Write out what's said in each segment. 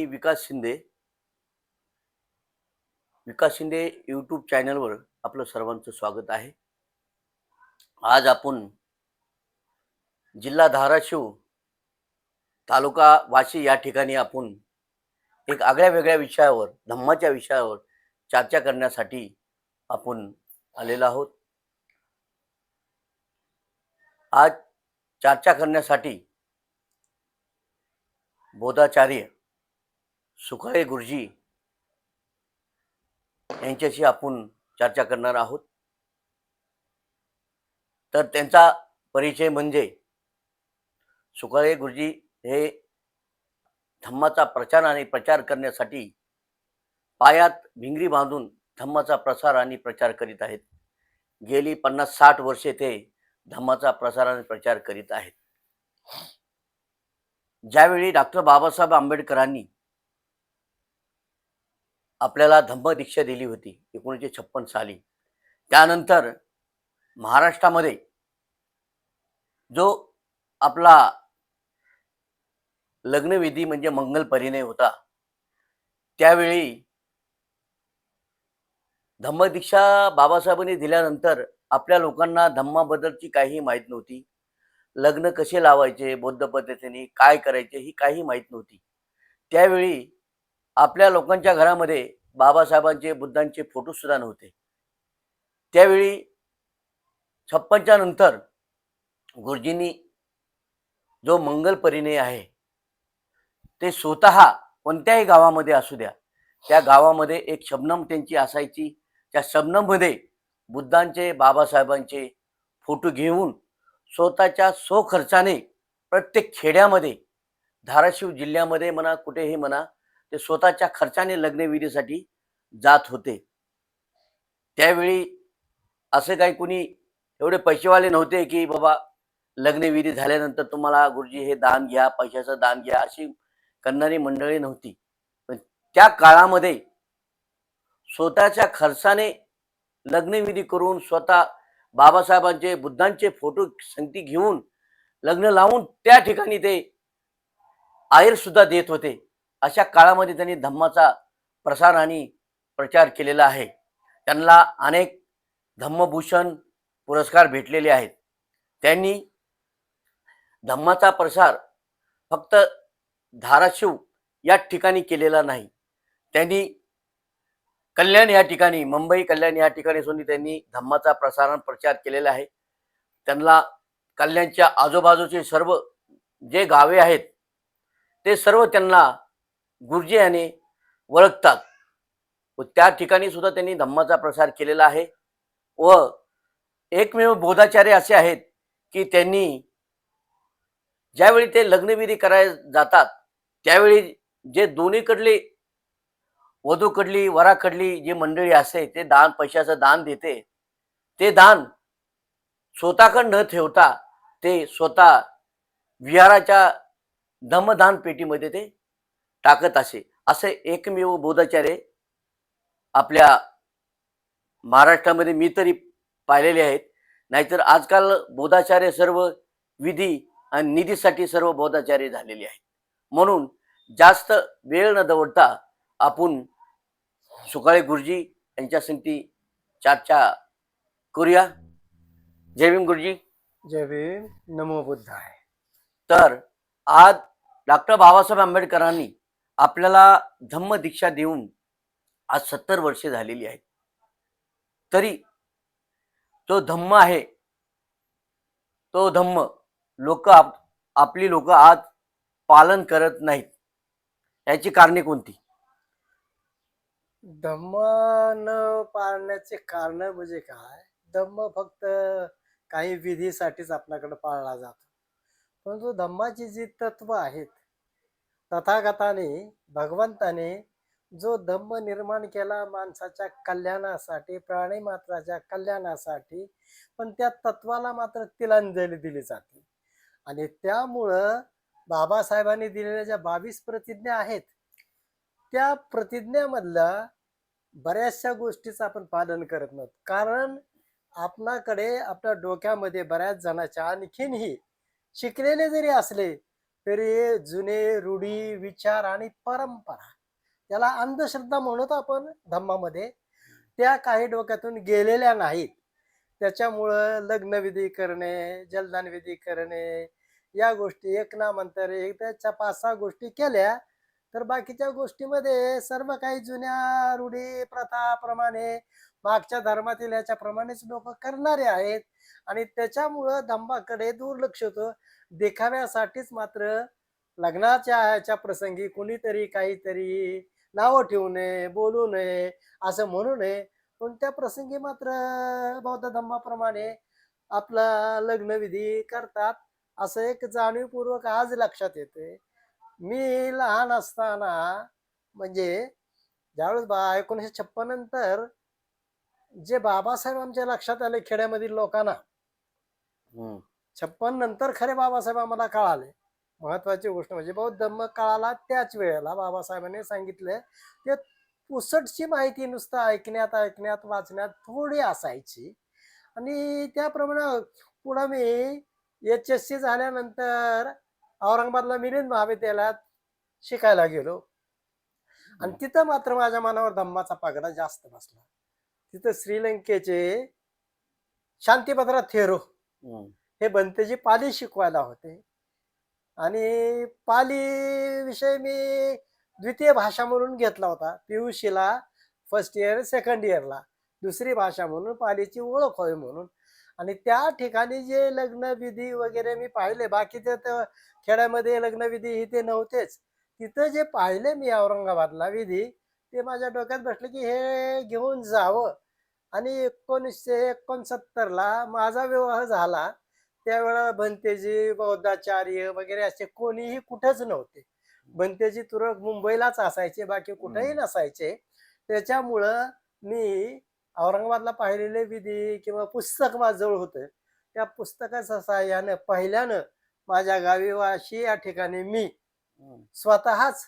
विकास शिंदे. विकास Shinde YouTube चॅनलवर आपलं सर्वांचं स्वागत आहे. आज आपण जिल्हा धाराशिव, तालुका वाशी या ठिकाणी आपण एक आगळ्या वेगळ्या विषयावर, धम्माच्या विषयावर चर्चा करण्यासाठी आपण आलेलो आहोत. आज चर्चा करण्यासाठी बोधाचार्य सुकाळे गुरुजी यांच्याशी आपण चर्चा करणार आहोत. तर त्यांचा परिचय म्हणजे सुकाळे गुरुजी हे धम्माचा प्रचार आणि प्रचार करण्यासाठी पायात भिंगरी बांधून धम्माचा प्रसार आणि प्रचार करीत आहेत. गेली 50-60 वर्षे ते धम्माचा प्रसार आणि प्रचार करीत आहेत. ज्यावेळी डॉक्टर बाबासाहेब आंबेडकरांनी आपल्याला धम्म दीक्षा दिली होती 1956 साली, त्यानंतर महाराष्ट्रामध्ये जो आपला लग्नविधी म्हणजे मंगल परिणय होता, त्यावेळी धम्मदीक्षा बाबासाहेबांनी दिल्यानंतर आपल्या लोकांना धम्माबद्दलची काही माहीत नव्हती. लग्न कसे लावायचे, बौद्ध पद्धतीने काय करायचे ही काही माहीत नव्हती. त्यावेळी आपल्या लोकांच्या घरामध्ये बाबासाहेबांचे, बुद्धांचे फोटो सुद्धा नव्हते. त्यावेळी 56च्या नंतर गुरुजींनी जो मंगल परिणय आहे ते स्वतः कोणत्याही गावामध्ये असू द्या, त्या गावामध्ये एक शबनम त्यांची असायची. त्या शबनममध्ये बुद्धांचे, बाबासाहेबांचे फोटो घेऊन स्वतःच्या खर्चाने प्रत्येक खेड्यामध्ये, धाराशिव जिल्ह्यामध्ये म्हणा, कुठेही म्हणा, ते स्वतःच्या खर्चाने लग्नविधीसाठी जात होते. त्यावेळी असे काही कोणी एवढे पैसेवाले नव्हते की बाबा लग्नविधी झाल्यानंतर तुम्हाला गुरुजी हे दान घ्या, पैशाचं दान घ्या, अशी करणारी मंडळी नव्हती. पण त्या काळामध्ये स्वतःच्या खर्चाने लग्नविधी करून स्वतः बाबासाहेबांचे, बुद्धांचे फोटो संगती घेऊन लग्न लावून त्या ठिकाणी ते आहेर सुद्धा देत होते. अशा काळामध्ये त्यांनी धम्माचा प्रसार आणि प्रचार केलेला आहे. त्यांना अनेक धम्मभूषण पुरस्कार भेटलेले आहेत. त्यांनी धम्माचा प्रसार फक्त धाराशिव या ठिकाणी केलेला नाही, त्यांनी कल्याण या ठिकाणी, मुंबई कल्याण या ठिकाणी सुद्धा त्यांनी धम्माचा प्रसार प्रचार केलेला आहे. त्यांना कल्याणच्या आजूबाजूचे सर्व जे गावे आहेत ते सर्व त्यांना गुरुजी याने ओळखतात व त्या ठिकाणी सुद्धा त्यांनी धम्माचा प्रसार केलेला आहे. व एकमेव बोधाचार्य असे आहेत की त्यांनी ज्यावेळी ते लग्नविधी करायला जातात त्यावेळी जे दोन्हीकडले, वधूकडली वराकडली जी मंडळी असते ते दान, पैशाचं दान देते, ते दान स्वतःकडे न ठेवता ते स्वतः विहाराच्या धम्मदान पेटीमध्ये ते टाकत असे एकमेव बोधाचार्य आपल्या महाराष्ट्रामध्ये मी तरी पाहिलेले आहेत. नाहीतर आजकाल बोधाचार्य सर्व विधी आणि निधीसाठी सर्व बोधाचार्य झालेले आहेत. म्हणून जास्त वेळ न दवडता आपण सुकाळे गुरुजी यांच्या संगती चर्चा करूया. जय भीम गुरुजी. जय भीम. नमो बुद्धाय. तर आज डॉक्टर बाबासाहेब आंबेडकरांनी आपल्याला धम्म दीक्षा देऊन आज 70 वर्षे झालेली आहेत. तरी तो धम्म आहे, तो धम्म आपली लोक आज पालन करत नाहीत. याची कारणे कोणती? धम्म न पाळण्याचे कारण म्हणजे काय? धम्म फक्त काही विधीसाठीच आपल्याकडे पाळला जातो, परंतु धम्माची जी तत्व आहेत, तथागताने, भगवंताने जो धम्म निर्माण केला माणसाच्या कल्याणासाठी, प्राणी मात्राच्या कल्याणासाठी, पण त्या तत्वाला मात्र तिलांजली दिली जाते. आणि त्यामुळं बाबासाहेबांनी दिलेल्या ज्या 22 प्रतिज्ञा आहेत, त्या प्रतिज्ञेमधल्या बऱ्याचशा गोष्टीचं आपण पालन करत नव्हतो. कारण आपणाकडे, आपल्या डोक्यामध्ये बऱ्याच जणांच्या, आणखीनही शिकलेले जरी असले तरी जुने रूढी विचार आणि परंपरा, त्याला अंधश्रद्धा म्हणत आपण धम्मामध्ये, त्या काही डोक्यातून गेलेल्या नाहीत. त्याच्यामुळं लग्नविधी करणे, जलदानविधी करणे, या गोष्टी एक ना म्हणता एक त्याच्या 5-6 गोष्टी केल्या, तर बाकीच्या गोष्टीमध्ये सर्व काही जुन्या रूढी प्रथाप्रमाणे मागच्या धर्मातील याच्याप्रमाणेच लोक करणारे आहेत. आणि त्याच्यामुळं धम्माकडे दुर्लक्ष होतं. देखाव्यासाठीच मात्र लग्नाच्या ह्याच्या प्रसंगी कुणीतरी काहीतरी नावं ठेवू नये, बोलू नये, असं म्हणू नये. पण त्या प्रसंगी मात्र बौद्ध धर्माप्रमाणे आपला लग्नविधी करतात. असं एक जाणीवपूर्वक आज लक्षात येते. मी लहान असताना, म्हणजे ज्यावेळेस 1956 नंतर जे बाबासाहेब आमच्या लक्षात आले खेड्यामधील लोकांना, हम्म. 56 नंतर खरे बाबासाहेब आम्हाला कळाले. महत्वाची गोष्ट म्हणजे बौद्ध धम्म कळाला त्याच वेळेला बाबासाहेबांनी सांगितलं. ते पुसटची माहिती नुसतं ऐकण्यात ऐकण्यात वाचण्यात थोडी असायची. आणि त्याप्रमाणे पुढं मी HSC झाल्यानंतर औरंगाबादला मिलिंद महाविद्यालयात शिकायला गेलो. आणि तिथं मात्र माझ्या मनावर धम्माचा पगडा जास्त बसला. तिथं श्रीलंकेचे शांतिपत्रा थेरो हम्म. हे बनतेजी पाली शिकवायला होते. आणि पाली विषय मी द्वितीय भाषा म्हणून घेतला होता. PUCला फर्स्ट इयर सेकंड इयरला दुसरी भाषा म्हणून पालीची ओळख व्हावी म्हणून. आणि त्या ठिकाणी जे लग्नविधी वगैरे मी पाहिले, बाकीचे तर खेड्यामध्ये लग्नविधी ही ते नव्हतेच. तिथं जे पाहिले मी औरंगाबादला विधी, ते माझ्या डोक्यात बसले की हे घेऊन जावं. आणि 1969ला माझा विवाह झाला. त्यावेळेला भंतेजी, बौद्धाचार्य वगैरे असे कोणीही कुठेच नव्हते. भंतेजी तुरळक मुंबईलाच असायचे, बाकी कुठेही नसायचे. त्याच्यामुळं मी औरंगाबादला पाहिलेले विधी किंवा पुस्तक माझ्याजवळ होतं. त्या पुस्तकाच्या सहाय्यानं पहिल्यानं माझ्या गावी वाशी या ठिकाणी मी हम्म. स्वतःच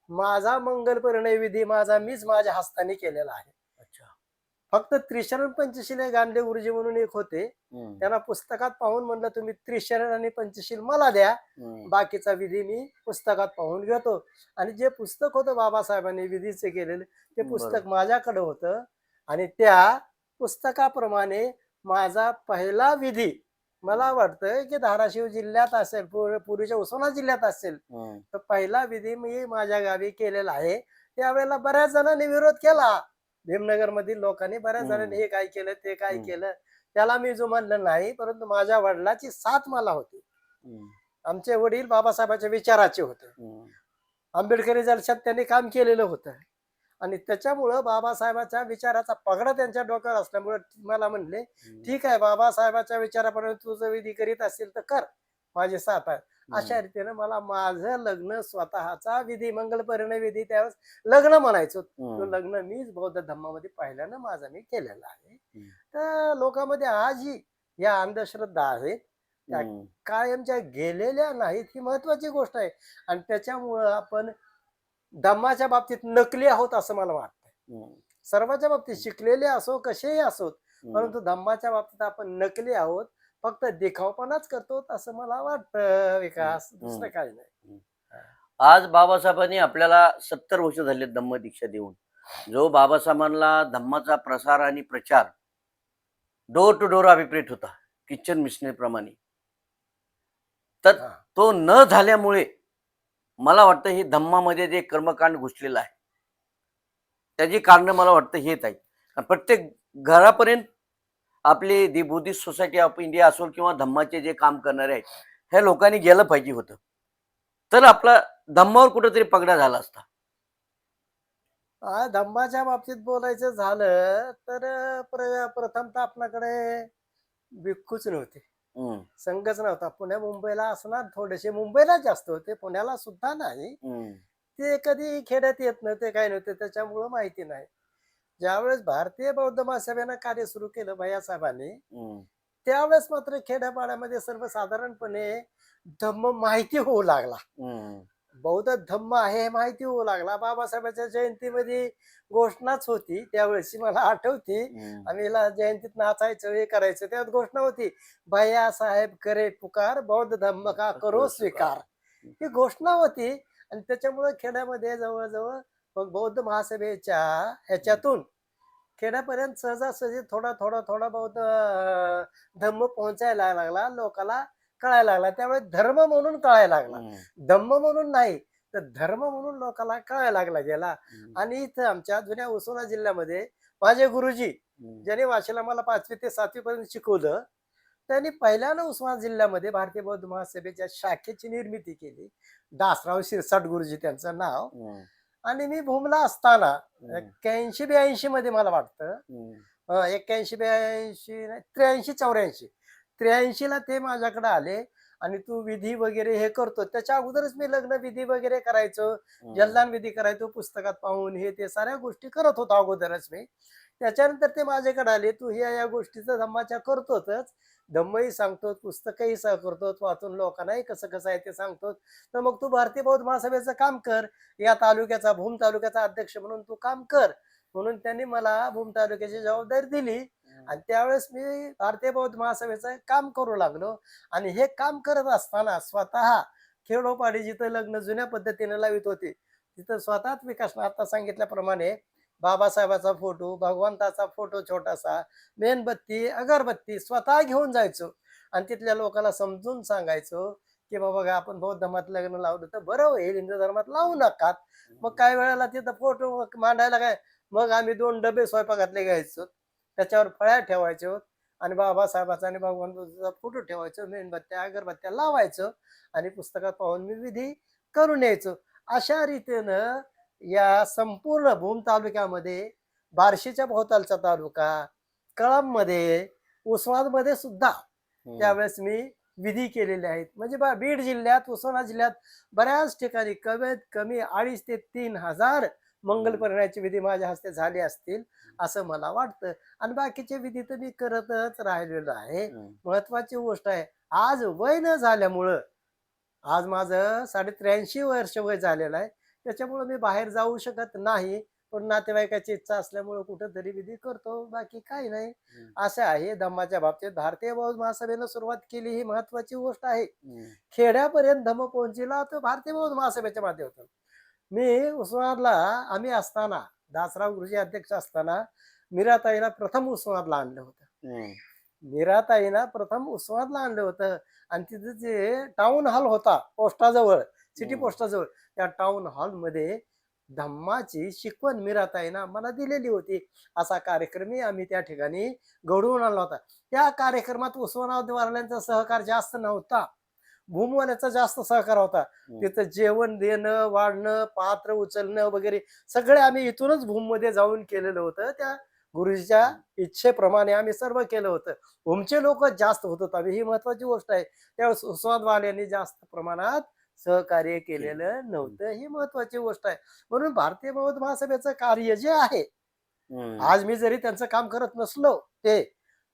माझा मंगलपरिणय विधी मीच माझ्या हस्ताने केलेला आहे. अच्छा. फक्त त्रिशरण पंचशील गांडे गुरुजी म्हणून एक होते. हम्म. त्यांना पुस्तकात पाहून म्हणलं तुम्ही त्रिशरण आणि पंचशील मला द्या, हम्म. बाकीचा विधी मी पुस्तकात पाहून घेतो. आणि जे पुस्तक होतं बाबासाहेबांनी विधीचे केलेलं, ते पुस्तक बरोबर. माझ्याकडे होतं. आणि त्या पुस्तकाप्रमाणे माझा पहिला विधी, मला वाटतं की धाराशिव जिल्ह्यात असेल, पूर्वीच्या उस्मानाबाद जिल्ह्यात असेल, हम्म. तर पहिला विधी मी माझ्या गावी केलेला आहे. त्यावेळेला बऱ्याच जणांनी विरोध केला. भीमनगर मधील लोकांनी बऱ्याच जणांनी हे काय केलं ते काय केलं, त्याला मी जो म्हणलं नाही. परंतु माझ्या वडिलांची साथ मला होती. हम्म. आमचे वडील बाबासाहेबांच्या विचाराचे होते. हम्म. आंबेडकरी जलशात त्यांनी काम केलेलं होतं. आणि त्याच्यामुळं बाबासाहेबांच्या विचाराचा पगडा त्यांच्या डोक्यावर असल्यामुळे मला म्हणले, ठीक आहे बाबासाहेबांच्या विचाराप्रमाणे तुझं विधी करीत असेल तर कर, माझी साथ आहे. अशा रीतीने मला माझं लग्न, स्वतःचा विधी, मंगलपरिणय विधी, त्यावेळेस लग्न म्हणायचो, तो लग्न मीच बौद्ध धर्मामध्ये पहिल्यानं माझा मी केलेला आहे. तर लोकांमध्ये आजही या अंधश्रद्धा आहेत, त्या कायमच्या गेलेल्या नाहीत, ही महत्वाची गोष्ट आहे. आणि त्याच्यामुळं आपण धम्माच्या बाबतीत नकली आहोत असं मला वाटतं. सर्वांच्या बाबतीत शिकलेले असो कसेही असोत, परंतु धम्माच्या बाबतीत आपण नकली आहोत. फक्त देखावपणाच करतो असं मला वाटतं विकास, दुसरं काही नाही. आज बाबासाहेबांनी आपल्याला 70 वर्ष झाले धम्म दीक्षा देऊन. जो बाबासाहेबांना धम्माचा प्रसार आणि प्रचार डोर टू डोर अभिप्रेत होता किचन मिशनरी प्रमाणे, तर तो न झाल्यामुळे मला वाटतं हे धम्मामध्ये जे कर्मकांड घुसलेलं आहे त्याची कारण मला वाटतं हेच आहे. प्रत्येक घरापर्यंत आपली दी बुद्धिस्ट सोसायटी ऑफ इंडिया असो किंवा धम्माचे जे काम करणारे आहेत ह्या लोकांनी गेलं पाहिजे होतं, तर आपला धम्मावर कुठेतरी पगडा झाला असता. धम्माच्या बाबतीत बोलायचं झालं तर प्रथमतः आपल्याकडे भिक्खूच नव्हते, संघच नव्हता. पुण्या मुंबईला असणार, थोडेसे मुंबईला जास्त होते, पुण्याला सुद्धा नाही. ते कधी खेड्यात येत नव्हते, काय नव्हते, त्याच्यामुळं माहिती नाही. ज्यावेळेस भारतीय बौद्ध महासभेनं कार्य सुरू केलं भैयासाहेबांनी, त्यावेळेस मात्र खेड्यापाड्यामध्ये सर्वसाधारणपणे धम्म माहिती होऊ लागला. बौद्ध धम्म आहे हे माहिती होऊ लागला. बाबासाहेबांच्या जयंतीमध्ये घोषणाच होती त्यावेळेस, मला आठवते. आम्ही जयंतीत नाचायचं, हे करायचं, त्यात घोषणा होती, भैया साहेब करे पुकार, बौद्ध धम्म का करो स्वीकार. ही घोषणा होती. आणि त्याच्यामुळे खेड्यामध्ये जवळजवळ मग बौद्ध महासभेच्या ह्याच्यातून खेड्यापर्यंत सहजासहजी थोडा थोडा थोडा बहुत धम्म पोहोचायला लागला, लोकाला कळायला लागला. त्यावेळेस धर्म म्हणून कळायला लागला, धम्म म्हणून नाही, तर धर्म म्हणून लोकाला कळायला लागला गेला. आणि इथं आमच्या जुन्या उस्मानाबाद जिल्ह्यामध्ये माझे गुरुजी ज्यांनी वाशीला मला 5वी ते 7वी पर्यंत शिकवलं, त्यांनी पहिल्यानं उस्मानाबाद जिल्ह्यामध्ये भारतीय बौद्ध महासभेच्या शाखेची निर्मिती केली. दासराव शिरसाट गुरुजी त्यांचं नाव. आणि मी भूमला असताना 81-82 मध्ये मला वाटतं, 81-82 नाही, 83-84 ला ते माझ्याकडे आले. आणि तू विधी वगैरे हे करतो, त्याच्या अगोदरच मी लग्न विधी वगैरे करायचो, जलदान विधी करायचो, पुस्तकात पाहून हे ते साऱ्या गोष्टी करत होतो अगोदरच मी. त्याच्यानंतर ते माझ्याकडे आले, तू या गोष्टीचं धम्माच्या करतोच, धम्मही सांगतो, पुस्तकही करतो, वाचून लोकांनाही कसं कसं आहे ते सांगतो, तर मग तू भारतीय बौद्ध महासभेचं काम कर, या तालुक्याचा भूम तालुक्याचा अध्यक्ष म्हणून तू काम कर. म्हणून त्यांनी मला भूम तालुक्याची जबाबदारी दिली. आणि त्यावेळेस मी भारतीय बौद्ध महासभेचं काम करू लागलो. आणि हे काम करत असताना स्वतः खेडोपाडी जिथं लग्न जुन्या पद्धतीने लावित होते, तिथं स्वतःच विकास आता सांगितल्याप्रमाणे बाबासाहेबाचा फोटो, भगवंताचा फोटो छोटासा, मेणबत्ती, अगरबत्ती स्वतः घेऊन जायचो. आणि तिथल्या लोकांना समजून सांगायचो की बाबा बघा, आपण बौद्ध धर्मात लग्न लावलं तर बरं होईल, हिंदू धर्मात लावू नका. मग काही वेळेला तिथं फोटो मांडायला काय, मग आम्ही 2 डबे स्वयंपाकातले घ्यायचो, त्याच्यावर फळ्या ठेवायचो आणि बाबासाहेबाचा आणि भगवंताचा फोटो ठेवायचो, मेणबत्त्या अगरबत्त्या लावायचो आणि पुस्तकात पाहून मी विधी करून यायचो. अशा रीतीनं या संपूर्ण भूम तालुक्यामध्ये, बार्शीच्या भोवतालचा तालुका, कळंबमध्ये, उस्मानाबादमध्ये सुद्धा त्यावेळेस मी विधी केलेले आहेत. म्हणजे बीड जिल्ह्यात, उस्मानाबाद जिल्ह्यात बऱ्याच ठिकाणी कमीत कमी 2,500 ते 3,000 मंगल परिणयाची विधी माझ्या हस्ते झाले असतील असं मला वाटतं. आणि बाकीचे विधी तर मी करतच राहिलेलो आहे. महत्वाची गोष्ट आहे, आज वय न झाल्यामुळं, आज माझं 83 वर्ष वय झालेलं आहे, त्याच्यामुळे मी बाहेर जाऊ शकत नाही. पण नातेवाईकाची इच्छा असल्यामुळे कुठंतरी विधी करतो, बाकी काही नाही. असं आहे धम्माच्या बाबतीत. भारतीय बौद्ध महासभेनं सुरुवात केली, ही महत्वाची गोष्ट आहे. खेड्यापर्यंत धम्म पोहोचला तो भारतीय बौद्ध महासभेच्या माध्यमातून. मी उस्मानाबादला आम्ही असताना, दासराव गुरुजी अध्यक्ष असताना मीराताईला प्रथम उस्मानाबादला आणलं होतं. मीराताईना प्रथम उस्मानाबादला आणलं होतं. आणि तिथं जे टाउन हॉल होता पोस्टाजवळ, सिटी पोस्टाजवळ, त्या टाउन हॉल मध्ये धम्माची शिकवण मीराताईनं मला दिलेली होती. असा कार्यक्रमही आम्ही त्या ठिकाणी घडवून आणला होता. त्या कार्यक्रमात उस्मानाबादवाल्यांचा सहकार जास्त नव्हता, भूमवाल्याचा जास्त सहकार होता. तिथं जेवण देणं, वाढणं, पात्र उचलणं वगैरे सगळे आम्ही इथूनच भूम मध्ये जाऊन केलेलं होतं. त्या गुरुजीच्या इच्छेप्रमाणे आम्ही सर्व केलं होतं. भूमचे लोक जास्त होत होते, ही महत्वाची गोष्ट आहे. त्यावेळेस उस्मानाबादवाल्यांनी जास्त प्रमाणात सहकार्य केलेलं नव्हतं, ही महत्वाची गोष्ट आहे. म्हणून भारतीय बौद्ध महासभेचं कार्य जे आहे, आज मी जरी त्यांचं काम करत नसलो ते,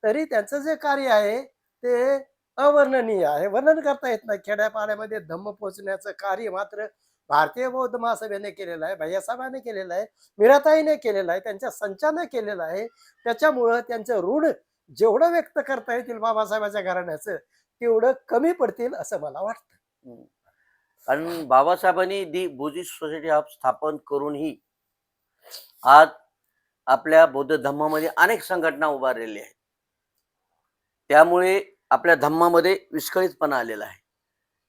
तरी त्यांचं जे कार्य आहे ते अवर्णनीय आहे, वर्णन करता येत नाही. खेड्यापाड्यामध्ये धम्म पोहोचण्याचं कार्य मात्र भारतीय बौद्ध महासभेने केलेलं आहे, भैयासाहेबांनी केलेलं आहे, मीराताईने केलेलं आहे, त्यांच्या संचानं केलेलं आहे. त्याच्यामुळं त्यांचं ऋण जेवढं व्यक्त करता येतील बाबासाहेबांच्या घराण्याचं, तेवढं कमी पडतील असं मला वाटतं. कारण बाबासाहेबांनी दी बुद्धिस्ट सोसायटी ऑफ स्थापन करूनही आज आपल्या बौद्ध धम्मामध्ये अनेक संघटना उभारलेल्या आहेत. त्यामुळे आपल्या धम्मामध्ये विस्कळीतपणा आलेला आहे.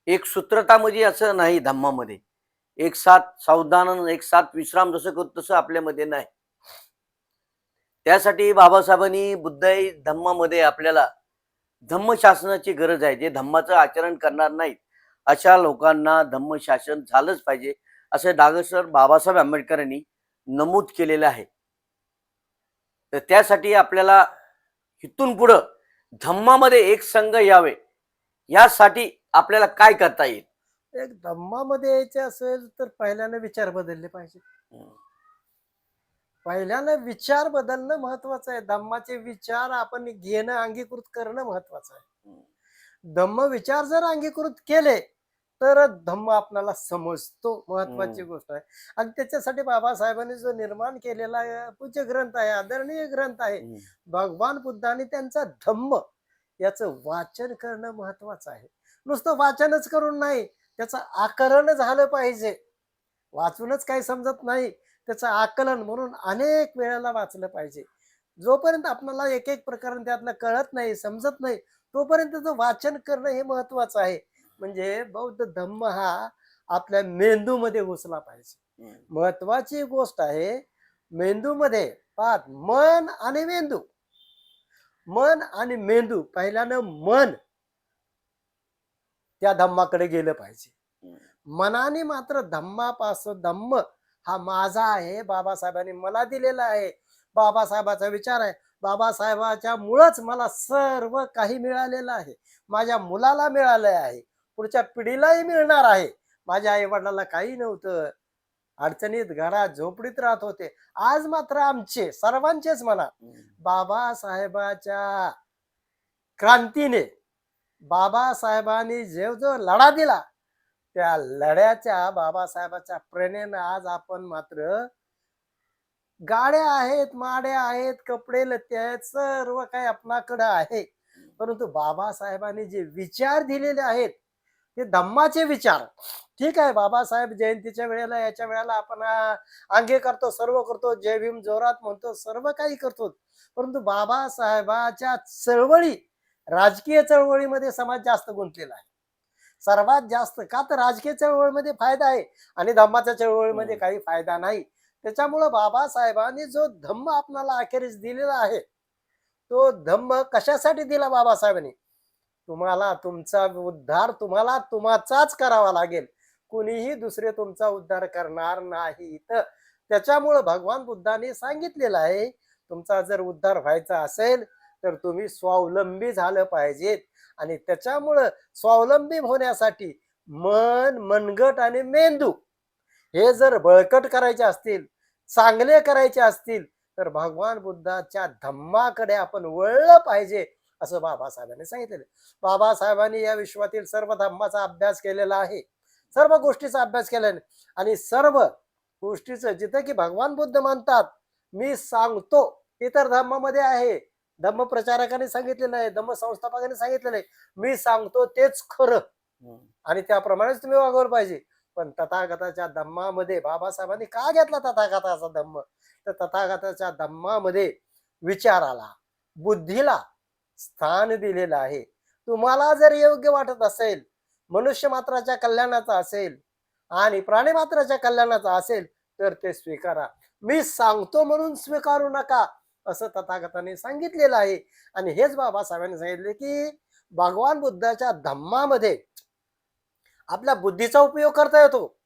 एक सूत्रता म्हणजे असं नाही धम्मामध्ये, एक साथ सावधान, एक साथ विश्राम जसं करतो तसं आपल्यामध्ये नाही. त्यासाठी बाबासाहेबांनी बुद्धाई धम्मामध्ये आपल्याला धम्मशासनाची गरज आहे. जे धम्माचं आचरण करणार नाहीत अशा लोकांना धम्मशासन झालंच पाहिजे असं डागसर बाबासाहेब आंबेडकरांनी नमूद केलेलं आहे. तर त्यासाठी आपल्याला इथून पुढं धम्मामध्ये एक संघ यावे, यासाठी आपल्याला काय करता येईल? एक धम्मामध्ये यायचं असेल तर पहिल्यानं विचार बदलले पाहिजे. पहिल्यानं विचार बदलणं महत्वाचं आहे. धम्माचे विचार आपण घेणं, अंगीकृत करणं महत्वाचं आहे. धम्म विचार जर अंगीकृत केले तर धम्म आपल्याला समजतो, महत्वाची गोष्ट आहे. आणि त्याच्यासाठी बाबासाहेबांनी जो निर्माण केलेला पूज्य ग्रंथ आहे, आदरणीय ग्रंथ आहे, भगवान बुद्धांनी त्यांचा धम्म याचं वाचन करणं महत्वाचं आहे. नुसतं वाचनच करून नाही, त्याचं आकलन झालं पाहिजे. वाचूनच काही समजत नाही, त्याचं आकलन म्हणून अनेक वेळेला वाचलं पाहिजे. जोपर्यंत आपल्याला एक एक प्रकरण त्यातलं कळत नाही, समजत नाही, तोपर्यंत वाचन करणं हे महत्वाचं आहे. म्हणजे बौद्ध धम्म हा आपल्या मेंदूमध्ये घुसला पाहिजे. हम्म. महत्वाची गोष्ट आहे मेंदूमध्ये. पाहत मन आणि मेंदू, मन आणि मेंदू, पहिल्यानं मन त्या धम्माकडे गेलं पाहिजे. हम्म. मनाने मात्र धम्मापासून, धम्म हा माझा आहे, बाबासाहेबांनी मला दिलेला आहे, बाबासाहेबाचा विचार आहे, बाबासाहेबाच्या मुळेच मला सर्व काही मिळालेलं आहे, माझ्या मुलाला मिळालं आहे, पुढच्या पिढीलाही मिळणार आहे. माझ्या आई वडिलांना काही नव्हतं, अडचणीत घरात झोपडीत राहत होते. आज मात्र आमचे सर्वांचेच म्हणा, हम्म. बाबासाहेबाच्या क्रांतीने, बाबासाहेबांनी जो लढा दिला, त्या लढ्याच्या, बाबासाहेबाच्या प्रेरणेनं आज आपण मात्र गाड्या आहेत, माड्या आहेत, कपडे लत्ते आहेत, सर्व काही आपणाकडे आहे. परंतु बाबासाहेबांनी जे विचार दिलेले आहेत ते धम्माचे विचार. ठीक आहे, बाबासाहेब जयंतीच्या वेळेला, याच्या वेळेला आपण अंगे करतो, सर्व करतो, जय भीम जोरात म्हणतो, सर्व काही करतो. परंतु बाबासाहेबाच्या चळवळी, राजकीय चळवळीमध्ये समाज जास्त गुंतलेला आहे. सर्वात जास्त का, तर राजकीय चळवळीमध्ये फायदा आहे आणि धम्माच्या चळवळीमध्ये काही फायदा नाही. त्याच्यामुळं बाबासाहेबांनी जो धम्म आपल्याला अखेरीस दिलेला आहे, तो धम्म कशासाठी दिला बाबासाहेबांनी? तुम्हाला तुमचा उद्धार तुम्हाला तुमचाच करावा लागेल, कुणीही दुसरे तुमचा उद्धार करणार नाहीत. त्याच्यामुळं भगवान बुद्धाने सांगितलेलं आहे, तुमचा जर उद्धार व्हायचा असेल तर तुम्ही स्वावलंबी झालं पाहिजेत. आणि त्याच्यामुळं स्वावलंबी होण्यासाठी मन, मनगट आणि मेंदू हे जर बळकट करायचे असतील, चांगले करायचे असतील, तर भगवान बुद्धाच्या धम्माकडे आपण वळलं पाहिजे, असं बाबासाहेबांनी सांगितलेलं. बाबासाहेबांनी या विश्वातील सर्व धम्माचा अभ्यास केलेला आहे, सर्व गोष्टीचा अभ्यास केलेला आहे. आणि सर्व गोष्टीचं जिथं की भगवान बुद्ध म्हणतात मी सांगतो, इतर धर्मामध्ये आहे, धम्म प्रचारकांनी सांगितलेलं आहे, धम्म संस्थापकांनी सांगितलेलं आहे, मी सांगतो तेच खरं हम्म. आणि त्याप्रमाणेच तुम्ही वागवलं पाहिजे. पण तथागताच्या धम्मामध्ये बाबासाहेबांनी का घेतला तथागताचा धम्म? तर तथागताच्या धम्मामध्ये विचाराला, बुद्धीला स्थान दिलेलं आहे. तुम्हाला जर योग्य वाटत असेल, मनुष्य मात्राच्या कल्याणाचा असेल आणि प्राणी मात्राच्या कल्याणाचा असेल, तर ते स्वीकारा. मी सांगतो म्हणून स्वीकारू नका, असं तथागताने सांगितलेलं आहे. आणि हेच बाबासाहेबांनी सांगितले की भगवान बुद्धाच्या धम्मामध्ये आपल्या बुद्धीचा उपयोग करता येतो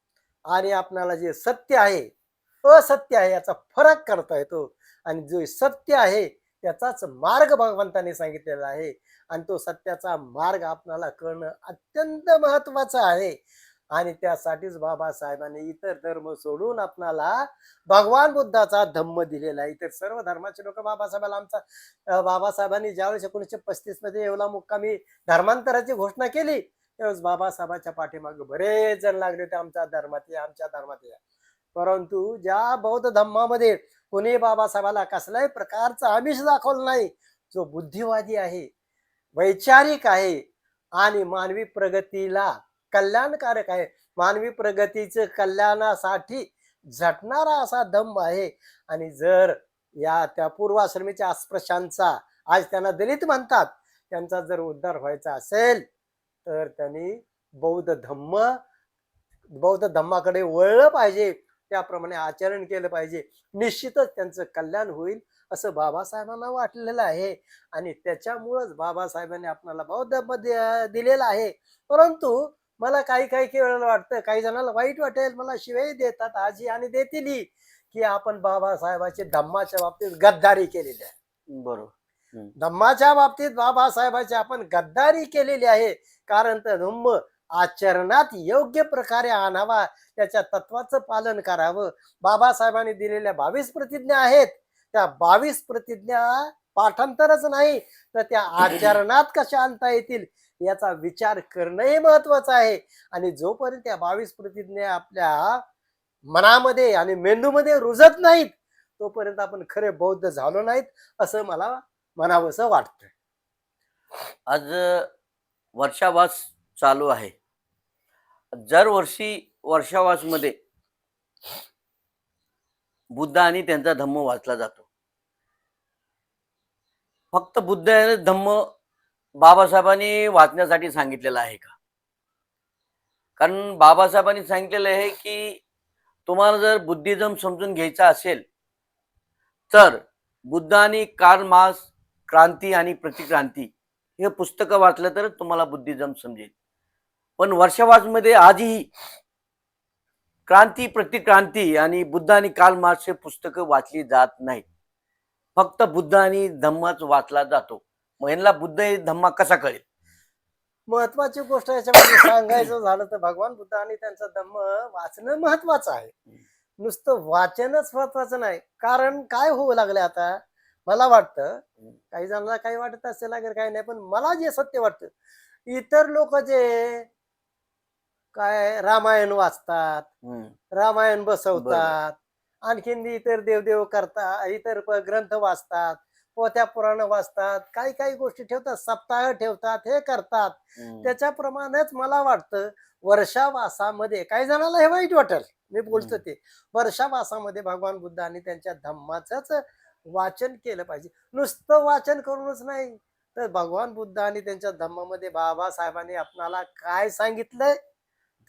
आणि आपल्याला जे सत्य आहे, असत्य आहे, याचा फरक करता येतो. आणि जो सत्य आहे त्याचाच मार्ग भगवंतांनी सांगितलेला आहे. आणि तो सत्याचा मार्ग आपल्याला कळणं अत्यंत महत्वाचं आहे. आणि त्यासाठीच बाबासाहेबांनी इतर धर्म सोडून आपणाला भगवान बुद्धाचा धम्म दिलेला आहे. इतर सर्व धर्माचे लोक बाबासाहेबाला बाबासाहेबांनी ज्यावेळेस 1935 मध्ये येवला मुक्कामी धर्मांतराची घोषणा केली, त्यावेळेस बाबासाहेबांच्या पाठीमागे बरेच जण लागले होते, आमच्या धर्मात या, आमच्या धर्मात या. परंतु ज्या बौद्ध धम्मामध्ये कोणी बाबासाहेबाला कसल्याही प्रकारचं आमिष दाखवलं नाही. जो बुद्धिवादी आहे, वैचारिक आहे आणि मानवी प्रगतीला कल्याणकारक आहे, मानवी प्रगतीचं कल्याणासाठी झटणारा असा धम्म आहे. आणि जर या त्या पूर्वाश्रमीच्या अस्पृश्यांचा, आज त्यांना दलित म्हणतात, त्यांचा जर उद्धार व्हायचा असेल तर त्यांनी बौद्ध धम्माकडे वळलं पाहिजे, त्याप्रमाणे आचरण केलं पाहिजे, निश्चितच त्यांचं कल्याण होईल असं बाबासाहेबांना वाटलेलं आहे. आणि त्याच्यामुळेच बाबासाहेबांनी आपल्याला बौद्ध मध्ये दिलेलं आहे. परंतु मला काही काही वेळेला वाटतं, काही जणांना वाईट वाटेल, मला शिवाय देतात आजी आणि देतील की आपण बाबासाहेबांची धम्माच्या बाबतीत गद्दारी केलेली आहे. बरोबर. हम्म. धम्माच्या बाबतीत बाबासाहेबांची आपण गद्दारी केलेली आहे. कारण तर धम्म आचरणात योग्य प्रकारे आणावा, त्याच्या तत्वाचं पालन करावं. बाबासाहेबांनी दिलेल्या 22 प्रतिज्ञा आहेत, त्या 22 प्रतिज्ञा पाठांतरच नाही तर त्या आचरणात कशा आणता येतील याचा विचार करणंही महत्वाचं आहे. आणि जोपर्यंत त्या 22 प्रतिज्ञा आपल्या मनामध्ये आणि मेंदूमध्ये रुजत नाहीत, तोपर्यंत आपण खरे बौद्ध झालो नाहीत, असं मला म्हणावंसं वाटतं. आज वर्षावास चालू आहे. दरवर्षी वर्षावासमध्ये बुद्ध आणि त्यांचा धम्म वाचला जातो. फक्त बुद्ध आणि धम्म बाबासाहेबांनी वाचण्यासाठी सांगितलेला आहे का? कारण बाबासाहेबांनी सांगितलेलं आहे की तुम्हाला जर बुद्धिझम समजून घ्यायचा असेल तर बुद्ध आणि कार्ल मार्क्स क्रांती आणि प्रतिक्रांती हे पुस्तकं वाचलं तर तुम्हाला बुद्धिझम समजेल. पण वर्षावासमध्ये आजही क्रांती प्रतिक्रांती आणि बुद्ध आणि कार्ल मार्क्स हे पुस्तकं वाचली जात नाहीत. फक्त बुद्ध आणि धम्मच वाचला जातो. मग यांना बुद्ध आणि धम्मा कसा कळेल? महत्वाची गोष्ट याच्यामध्ये सांगायचं झालं तर भगवान बुद्ध आणि त्यांचा धम्म वाचणं महत्वाचं आहे. नुसतं वाचनच महत्वाचं नाही. कारण काय होऊ लागले आता, मला वाटतं, काही जणांना काही वाटत असेल अगर काही नाही, पण मला जे सत्य वाटतं, इतर लोक जे काय रामायण वाचतात, हम्म. रामायण बरोबर. बसवतात, आणखीन इतर देवदेव करतात, इतर ग्रंथ वाचतात, पोथ्या पुराण वाचतात, काही काही गोष्टी ठेवतात, सप्ताह ठेवतात, हे करतात. हम्म. त्याच्याप्रमाणेच मला वाटतं वर्षावासामध्ये काही जणांना हे वाईट वाटेल, मी बोलतो ते, वर्षावासामध्ये भगवान बुद्ध आणि त्यांच्या धम्माचंच वाचन केलं पाहिजे. नुसतं वाचन करूनच नाही, तर भगवान बुद्ध आणि त्यांच्या धम्मामध्ये बाबासाहेबांनी आपणाला काय सांगितलंय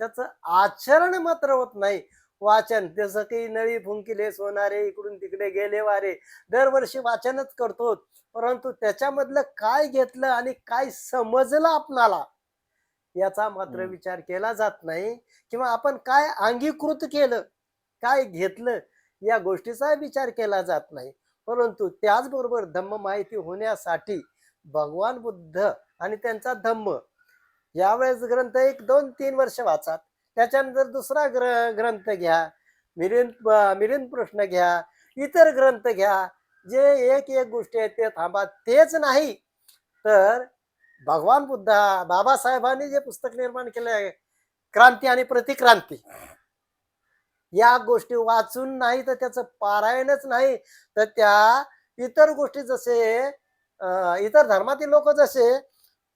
त्याचं आचरण मात्र होत नाही. वाचन जसं की नळी फुंकिले सोनारे इकडून तिकडे गेले वारे, दरवर्षी वाचनच करतो, परंतु त्याच्यामधलं काय घेतलं आणि काय समजलं आपणाला याचा मात्र हम्म. विचार केला जात नाही. किंवा आपण काय अंगीकृत केलं, काय घेतलं, या गोष्टीचा विचार केला जात नाही. परंतु त्याचबरोबर धम्म माहिती होण्यासाठी भगवान बुद्ध आणि त्यांचा धम्म यावेळेस ग्रंथ 1 2 3 वर्ष वाचा, त्याच्यानंतर दुसरा ग्रंथ घ्या, मिलिंद प्रश्न घ्या, इतर ग्रंथ घ्या, जे एक एक गोष्टी आहेत ते थांबा. तेच नाही तर भगवान बुद्ध बाबासाहेबांनी जे पुस्तक निर्माण केलं आहे क्रांती आणि प्रतिक्रांती, या गोष्टी वाचून नाही तर त्याचं पारायणच नाही, तर त्या इतर गोष्टी जसे इतर धर्मातील लोक जसे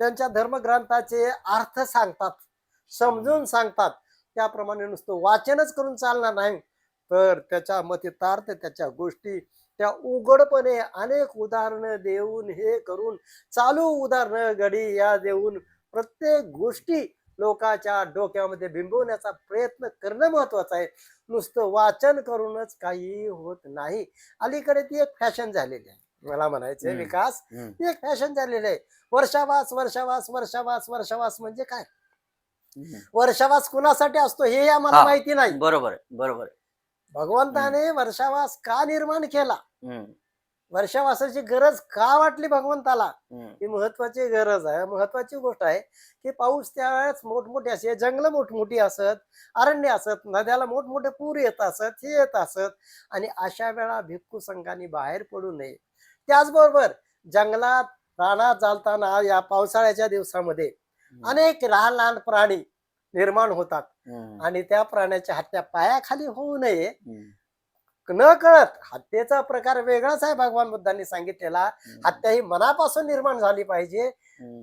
त्यांच्या धर्मग्रंथाचे अर्थ सांगतात, समजून सांगतात, त्याप्रमाणे नुसतं वाचनच करून चालणार नाही, तर त्याच्या मतितार्थ त्याच्या गोष्टी त्या उघडपणे अनेक उदाहरणं देऊन हे करून, चालू उदाहरणं घडी या देऊन प्रत्येक गोष्टी लोकांच्या डोक्यामध्ये बिंबवण्याचा प्रयत्न करणं महत्वाचं आहे. नुसतं वाचन करूनच काही होत नाही. अलीकडे ती एक फॅशन झालेली आहे, मला म्हणायचंय हम्म. विकास, हम्म. ती एक फॅशन झालेली आहे. वर्षावास वर्षावास वर्षावास वर्षावास म्हणजे काय, हम्म. वर्षावास कुणासाठी असतो हे आम्हाला हा, माहिती नाही. बरोबर आहे, बरोबर आहे. भगवंताने वर्षावास का निर्माण केला, हम्म. वर्षावासाची गरज का वाटली भगवंताला, हम्म. ही महत्वाची गरज आहे, महत्वाची गोष्ट आहे. की पाऊस त्यावेळेस मोठमोठे असे, जंगल मोठमोठी असत, अरण्य असत, नद्याला मोठमोठे पूर येत असत, हे येत असत, आणि अशा वेळा भिक्खू संघांनी बाहेर पडू नये. त्याचबरोबर जंगलात रानात चालताना या पावसाळ्याच्या दिवसामध्ये हम्म. अनेक लहान लहान प्राणी निर्माण होतात, हम्म. आणि त्या प्राण्याच्या हत्या पायाखाली होऊ नये. हम्म. न कळत हत्येचा प्रकार वेगळाच आहे भगवान बुद्धांनी सांगितलेला. हम्म. हत्या ही मनापासून निर्माण झाली पाहिजे, हम्म.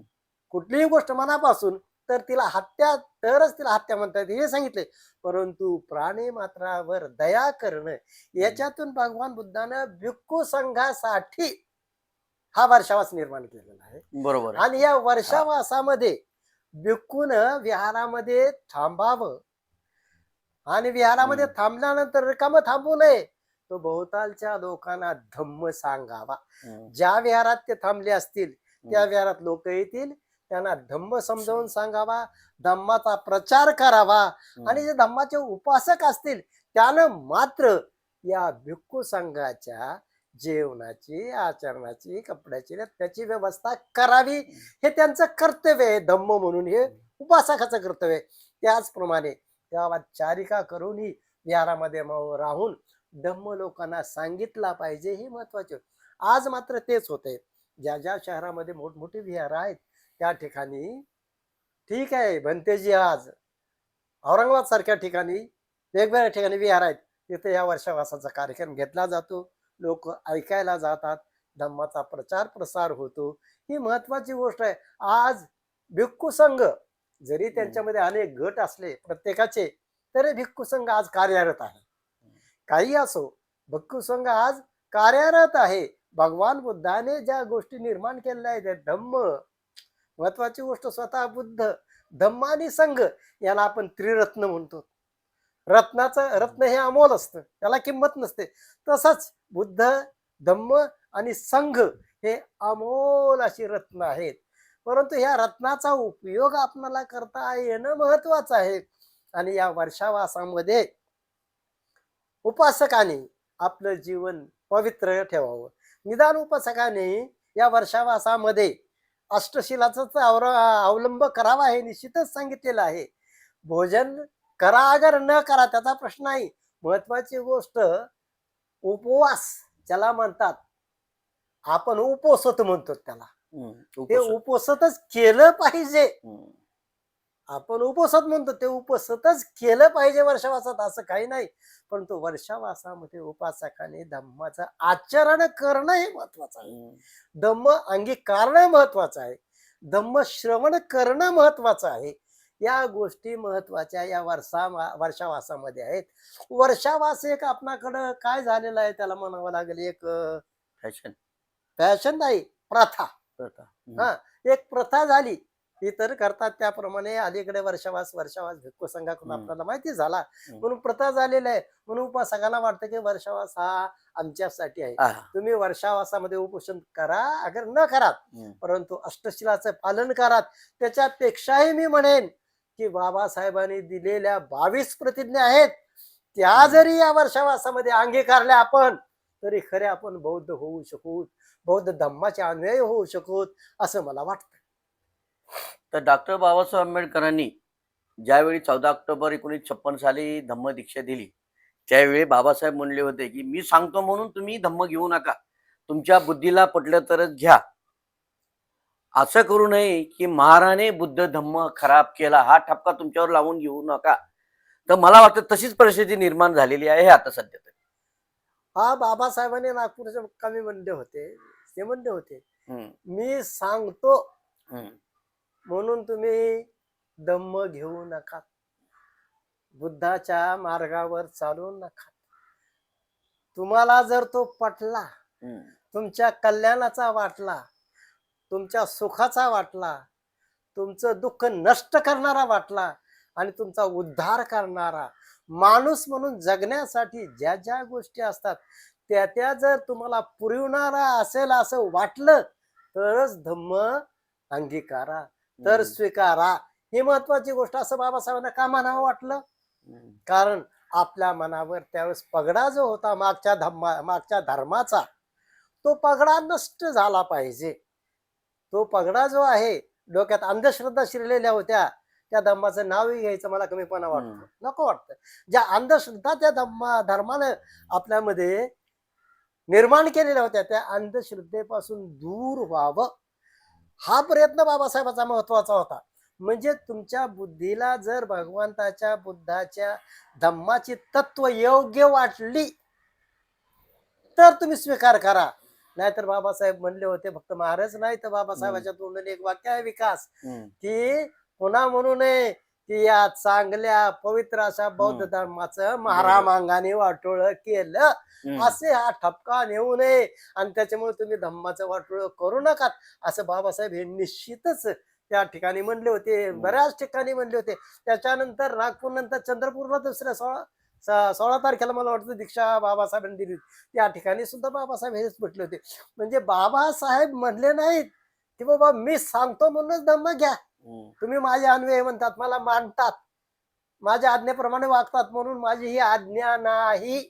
कुठलीही गोष्ट मनापासून, तर तिला हत्या, तरच तिला हत्या म्हणतात हे सांगितले. परंतु प्राणी मात्रावर दया करणं, याच्यातून भगवान बुद्धानं भिक्खू संघासाठी हा वर्षावास निर्माण केलेला आहे. बरोबर आहे. आणि या हा. वर्षावासामध्ये भिक्खून विहारामध्ये थांबावं, आणि विहारामध्ये हम्म. थांबल्यानंतर रिकामं थांबू नये, तो भोवतालच्या लोकांना धम्म सांगावा. हम्म. ज्या विहारात ते थांबले असतील त्या हम्म. विहारात लोक येतील, त्यांना धम्म समजावून सांगावा, धम्माचा प्रचार करावा. आणि हम्म. जे धम्माचे उपासक असतील त्यानं मात्र या भिक्खू संघाच्या जेवणाची, आचरणाची, कपड्याची, त्याची व्यवस्था करावी. हे त्यांचं कर्तव्य आहे, धम्म म्हणून हे उपासकाचं कर्तव्य आहे. त्याचप्रमाणे गावात चारिका करूनही विहारामध्ये राहून धम्म लोकांना सांगितला पाहिजे, हे महत्वाचे. आज मात्र तेच होते, ज्या ज्या शहरामध्ये मोठमोठी विहार आहेत त्या ठिकाणी ठीक आहे, भंतेजी आज औरंगाबाद सारख्या ठिकाणी वेगवेगळ्या ठिकाणी विहार आहेत, तिथे या वर्षावासाचा कार्यक्रम घेतला जातो, लोक ऐकायला जातात, धम्माचा प्रचार प्रसार होतो. ही महत्वाची गोष्ट आहे. आज भिक्खू संघ जरी त्यांच्यामध्ये अनेक गट असले प्रत्येकाचे, तरी भिक्खू संघ आज कार्यरत आहे. काही असो, भिक्खू संघ आज कार्यरत आहे. भगवान बुद्धाने ज्या गोष्टी निर्माण केलेल्या आहेत त्या धम्म, महत्वाची गोष्ट स्वतः बुद्ध, धम्म आणि संघ, याला आपण त्रिरत्न म्हणतो. रत्नाचं रत्न हे अमोल असतं, त्याला किंमत नसते. तसंच बुद्ध, धम्म आणि संघ हे अमोल अशी रत्न आहेत. परंतु ह्या रत्नाचा उपयोग आपणाला करता येणं महत्वाचं आहे. आणि या वर्षावासामध्ये उपासकाने आपलं जीवन पवित्र ठेवावं. निदान उपासकाने या वर्षावासामध्ये अष्टशिलाचा अवलंब करावा हे निश्चितच सांगितलेलं आहे. भोजन करा अगर न करा त्याचा प्रश्न नाही. महत्वाची गोष्ट उपवास ज्याला म्हणतात, आपण उपोषित म्हणतो त्याला, ते उपोषण. उपोषितच केलं पाहिजे. हम्म. आपण उपोषित म्हणतो ते उपोषितच केलं पाहिजे वर्षावासात, असं काही नाही. परंतु वर्षावासामध्ये उपासकाने धम्माचं आचरण करणं हे महत्वाचं आहे. धम्म अंगीकारणं महत्वाचं आहे. धम्म श्रवण करणं महत्वाचं आहे. या गोष्टी महत्वाच्या या वर्षावासामध्ये आहेत. वर्षावास एक आपणाकडं काय झालेलं आहे त्याला म्हणावं लागेल, एक फॅशन. फॅशन नाही, प्रथा. प्रथा. हा, एक प्रथा झाली. इतर करतात त्याप्रमाणे अलीकडे वर्षावास भिक्खू संघाकडून आपल्याला माहिती झाला, म्हणून प्रथा झालेला आहे. म्हणून उपासकाला वाटतं की वर्षावास हा आमच्यासाठी आहे. तुम्ही वर्षावासामध्ये उपोषण करा अगर न करात, परंतु अष्टशिलाचं पालन करात. त्याच्यापेक्षाही मी म्हणेन की बाबासाहेबांनी दिलेल्या 22 प्रतिज्ञा आहेत, त्या जरी या वर्षावासामध्ये अंगीकारल्या आपण, तरी खरे आपण बौद्ध होऊ शकू, बौद्ध धम्माचे अन्वय होऊ शकू, असं मला वाटतं. तर डॉक्टर बाबासाहेब आंबेडकरांनी ज्यावेळी 14 ऑक्टोबर 1956 साली धम्म दीक्षा दिली, त्यावेळी बाबासाहेब म्हणले होते की मी सांगतो म्हणून तुम्ही धम्म घेऊ नका, तुमच्या बुद्धीला पटलं तरच घ्या. असं करू नये की महाराने बुद्ध धम्म खराब केला हा ठपका तुमच्यावर लावून घेऊ नका. तर मला वाटतं तशीच परिस्थिती निर्माण झालेली आहे आता सध्या. हा, बाबासाहेबांनी नागपूरचे मुक्कामी म्हणले होते, ते म्हणले होते मी सांगतो म्हणून तुम्ही धम्म घेऊ नका, बुद्धाच्या मार्गावर चालू नका. तुम्हाला जर तो पटला, तुमच्या कल्याणाचा वाटला, तुमच्या सुखाचा वाटला, तुमचं दुःख नष्ट करणारा वाटला आणि तुमचा उद्धार करणारा, माणूस म्हणून जगण्यासाठी ज्या ज्या गोष्टी असतात त्या त्या जर तुम्हाला पुरवणारा असेल असं वाटलं, तरच धम्म अंगीकारा, तर स्वीकारा. ही महत्वाची गोष्ट. असं बाबासाहेबांना का म्हणावं वाटलं? कारण आपल्या मनावर त्यावेळेस पगडा जो होता मागच्या धर्माचा, तो पगडा नष्ट झाला पाहिजे. तो पगडा जो आहे, डोक्यात अंधश्रद्धा शिरलेल्या होत्या, त्या धम्माचं नावही घ्यायचं मला कमीपणा वाटतो, नको वाटतं. ज्या अंधश्रद्धा त्या धर्मानं आपल्यामध्ये निर्माण केलेल्या होत्या, त्या अंधश्रद्धेपासून दूर व्हावं हा प्रयत्न बाबासाहेबांचा महत्वाचा होता. म्हणजे तुमच्या बुद्धीला जर भगवंताच्या, बुद्धाच्या, धम्माची तत्व योग्य वाटली तर तुम्ही स्वीकार करा. नाहीतर बाबासाहेब म्हणले होते, फक्त महाराज नाही तर बाबासाहेबांच्या तोंडाने एक वाक्य आहे विकास, की पुन्हा म्हणू नये की या चांगल्या पवित्र अशा बौद्ध धर्माचं महारामांगाने वाटोळ केलं, असे हा ठपका नेऊ नये आणि त्याच्यामुळे तुम्ही धम्माचं वाटोळ करू नका, असं बाबासाहेब हे निश्चितच त्या ठिकाणी म्हणले होते, बऱ्याच ठिकाणी म्हणले होते. त्याच्यानंतर नागपूर नंतर चंद्रपूरला दुसऱ्या 16 तारखेला मला वाटतं दीक्षा बाबासाहेबांनी दिली, त्या ठिकाणी सुद्धा बाबासाहेब हेच म्हटले होते. म्हणजे बाबासाहेब म्हणले नाहीत की बाबा मी सांगतो म्हणूनच धम्म घ्या, तुम्ही माझे अन्वय म्हणतात, मला मानतात, माझ्या आज्ञेप्रमाणे वागतात म्हणून माझी ही आज्ञा नाही,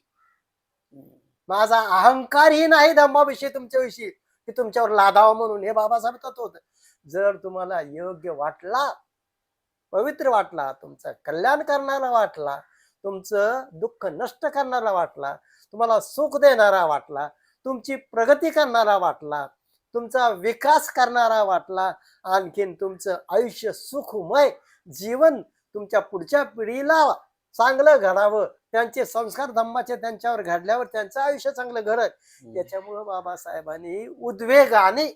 माझा अहंकारही नाही धम्माविषयी तुमच्याविषयी की तुमच्यावर लादावं म्हणून. हे बाबासाहेब तत्व होतं. जर तुम्हाला योग्य वाटला, पवित्र वाटला, तुमचं कल्याण करणारा वाटला, तुमचं दुःख नष्ट करणारा वाटला, तुम्हाला सुख देणारा वाटला, तुमची प्रगती करणारा वाटला, तुमचा विकास करणारा वाटला, आणखीन तुमचं आयुष्य सुखमय जीवन तुमच्या पुढच्या पिढीला चांगलं घडावं, त्यांचे संस्कार धम्माचे त्यांच्यावर घडल्यावर त्यांचं आयुष्य चांगलं घडत, त्याच्यामुळं बाबासाहेबांनी उद्वेगाने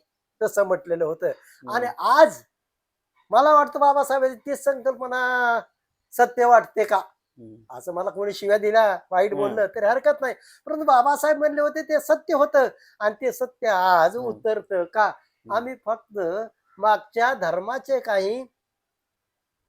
तसं म्हटलेलं होतं. आणि आज मला वाटतं बाबासाहेबांची तीच संकल्पना सत्य वाटते का, हम्म. असं मला कोणी शिव्या दिला वाईट बोललं तरी हरकत नाही, परंतु बाबासाहेब म्हणले होते ते सत्य होतं आणि ते सत्य आज हम्म. उतरतं का. आम्ही फक्त मागच्या धर्माचे काही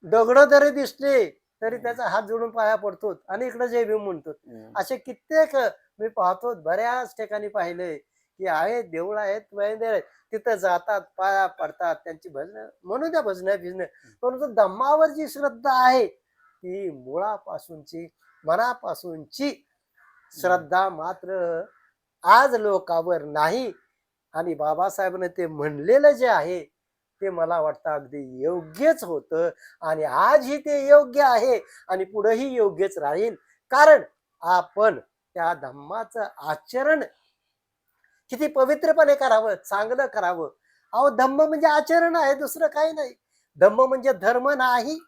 दगड जरी दिसले तरी त्याचा हात जोडून पाया पडतो आणि इकडे जय भीम म्हणतो. असे कित्येक मी पाहतो, बऱ्याच ठिकाणी पाहिलंय की आहेत देऊळ आहेत मंदिर आहेत, तिथं जातात पाया पडतात, त्यांची भजन म्हणून त्या भजन भिजन, परंतु धम्मावर जी श्रद्धा आहे ती मुळापासूनची मनापासूनची श्रद्धा मात्र आज लोकांवर नाही. आणि बाबासाहेबांनी ते म्हणलेलं जे आहे ते मला वाटतं अगदी योग्यच होतं आणि आजही ते योग्य आहे आणि पुढेही योग्यच राहील, कारण आपण त्या धम्माचं आचरण किती पवित्रपणे करावं, चांगलं करावं. अहो धम्म म्हणजे आचरण आहे, दुसरं काही नाही. धम्म म्हणजे धर्म नाही,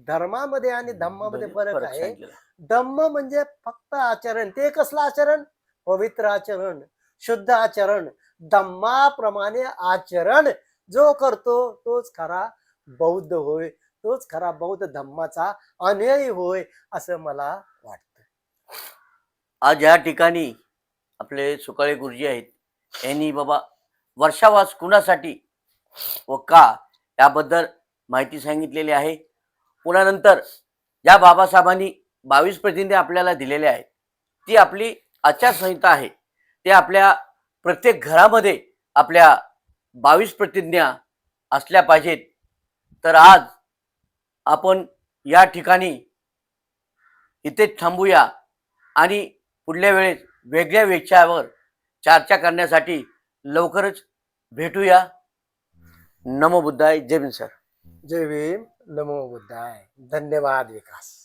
धर्मामध्ये आणि धम्मामध्ये फरक आहे. सांगितलं. धम्म म्हणजे फक्त आचरण. ते कसलं आचरण? पवित्र आचरण, शुद्ध आचरण. धम्माप्रमाणे आचरण जो करतो तोच खरा बौद्ध होय, तोच खरा बौद्ध धम्माचा अनुयायी होय, असं मला वाटतं. आज या ठिकाणी आपले सुकाळे गुरुजी आहेत, यांनी बाबा वर्षावास कुणासाठी व का याबद्दल माहिती सांगितलेली आहे. पुन्हा नंतर ज्या बाबासाहेबांनी 22 प्रतिज्ञा आपल्याला दिलेल्या आहेत, ती आपली आचारसंहिता आहे. ते आपल्या प्रत्येक घरामध्ये आपल्या 22 प्रतिज्ञा असल्या पाहिजेत. तर आज आपण या ठिकाणी इथेच थांबूया आणि पुढल्या वेळेस वेगळ्या विषयावर चर्चा करण्यासाठी लवकरच भेटूया. नमो बुद्धाय. जय भीम सर. जय भीम. नमो बुद्धाय. धन्यवाद विकास.